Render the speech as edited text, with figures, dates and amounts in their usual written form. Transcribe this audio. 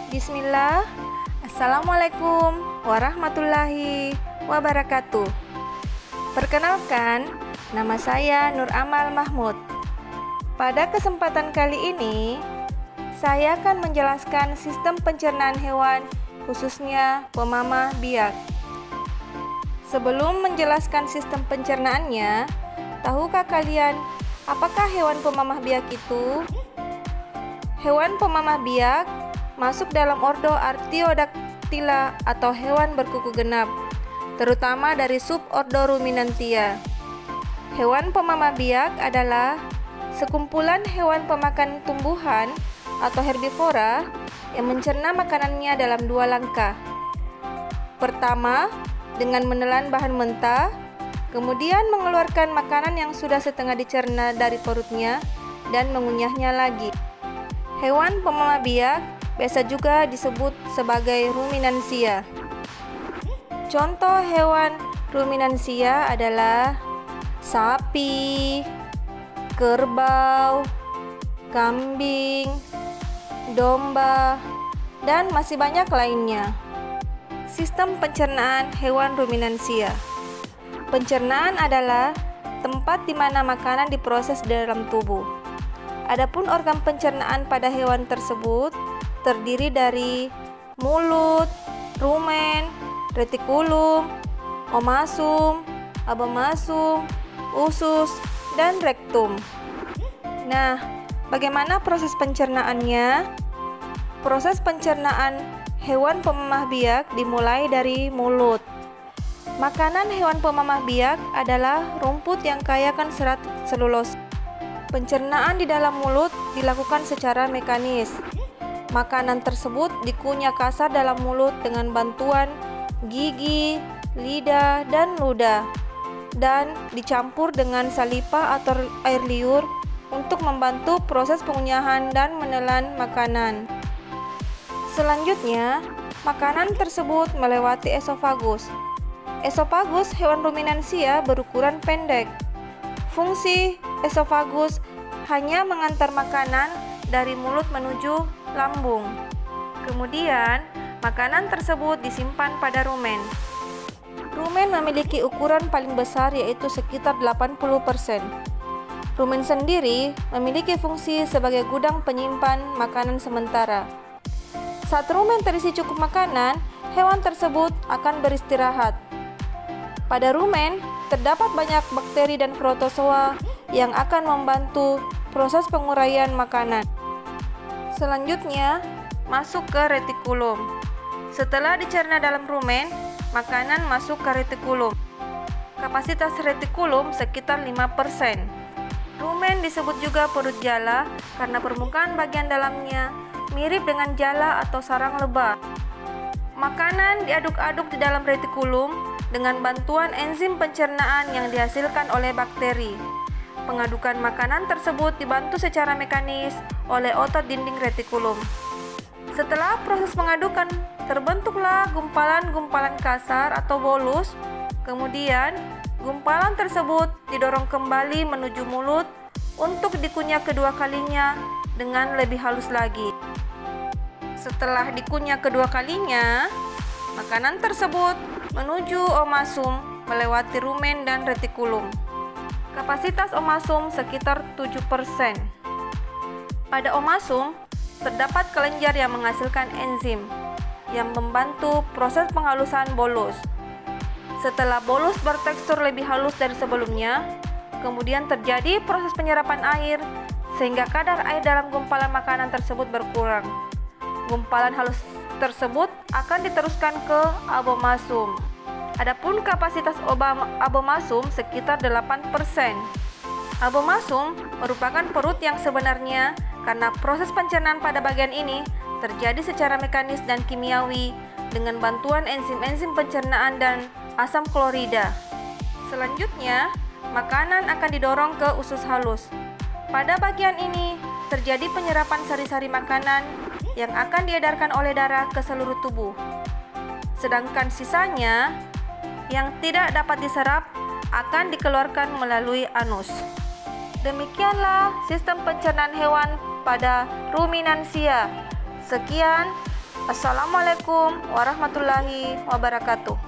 Bismillah. Assalamualaikum warahmatullahi wabarakatuh. Perkenalkan, nama saya Nur Amal Mahmud. Pada kesempatan kali ini, saya akan menjelaskan sistem pencernaan hewan, khususnya pemamah biak. Sebelum menjelaskan sistem pencernaannya, tahukah kalian apakah hewan pemamah biak itu? Hewan pemamah biak masuk dalam ordo Artiodactyla atau hewan berkuku genap, terutama dari subordo Ruminantia. Hewan pemamah biak adalah sekumpulan hewan pemakan tumbuhan atau herbivora yang mencerna makanannya dalam dua langkah. Pertama, dengan menelan bahan mentah, kemudian mengeluarkan makanan yang sudah setengah dicerna dari perutnya dan mengunyahnya lagi. Hewan pemamah biak biasa juga disebut sebagai ruminansia. Contoh hewan ruminansia adalah sapi, kerbau, kambing, domba, dan masih banyak lainnya. Sistem pencernaan hewan ruminansia. Pencernaan adalah tempat di mana makanan diproses di dalam tubuh. Adapun organ pencernaan pada hewan tersebut terdiri dari mulut, rumen, retikulum, omasum, abomasum, usus, dan rektum. Nah, bagaimana proses pencernaannya? Proses pencernaan hewan pemamah biak dimulai dari mulut. Makanan hewan pemamah biak adalah rumput yang kaya akan serat selulosa. Pencernaan di dalam mulut dilakukan secara mekanis. Makanan tersebut dikunyah kasar dalam mulut dengan bantuan gigi, lidah, dan ludah, dan dicampur dengan saliva atau air liur untuk membantu proses pengunyahan dan menelan makanan. Selanjutnya, makanan tersebut melewati esofagus. Esofagus hewan ruminansia berukuran pendek. Fungsi esofagus hanya mengantar makanan dari mulut menuju lambung. Kemudian, makanan tersebut disimpan pada rumen. Rumen memiliki ukuran paling besar yaitu sekitar 80%. Rumen sendiri memiliki fungsi sebagai gudang penyimpan makanan sementara. Saat rumen terisi cukup makanan, hewan tersebut akan beristirahat. Pada rumen terdapat banyak bakteri dan protozoa yang akan membantu proses penguraian makanan. Selanjutnya, masuk ke retikulum. Setelah dicerna dalam rumen, makanan masuk ke retikulum. Kapasitas retikulum sekitar 5%. Rumen disebut juga perut jala karena permukaan bagian dalamnya mirip dengan jala atau sarang lebah. Makanan diaduk-aduk di dalam retikulum dengan bantuan enzim pencernaan yang dihasilkan oleh bakteri. Pengadukan makanan tersebut dibantu secara mekanis oleh otot dinding retikulum. Setelah proses pengadukan, terbentuklah gumpalan-gumpalan kasar atau bolus. Kemudian, gumpalan tersebut didorong kembali menuju mulut untuk dikunyah kedua kalinya dengan lebih halus lagi. Setelah dikunyah kedua kalinya, makanan tersebut menuju omasum melewati rumen dan retikulum. Kapasitas omasum sekitar 7%. Pada omasum, terdapat kelenjar yang menghasilkan enzim yang membantu proses penghalusan bolus. Setelah bolus bertekstur lebih halus dari sebelumnya, kemudian terjadi proses penyerapan air sehingga kadar air dalam gumpalan makanan tersebut berkurang. Gumpalan halus tersebut akan diteruskan ke abomasum. Adapun kapasitas abomasum sekitar 8%. Abomasum merupakan perut yang sebenarnya karena proses pencernaan pada bagian ini terjadi secara mekanis dan kimiawi dengan bantuan enzim-enzim pencernaan dan asam klorida. Selanjutnya, makanan akan didorong ke usus halus. Pada bagian ini terjadi penyerapan sari-sari makanan yang akan diedarkan oleh darah ke seluruh tubuh. Sedangkan sisanya yang tidak dapat diserap akan dikeluarkan melalui anus. Demikianlah sistem pencernaan hewan pada ruminansia. Sekian, Assalamualaikum warahmatullahi wabarakatuh.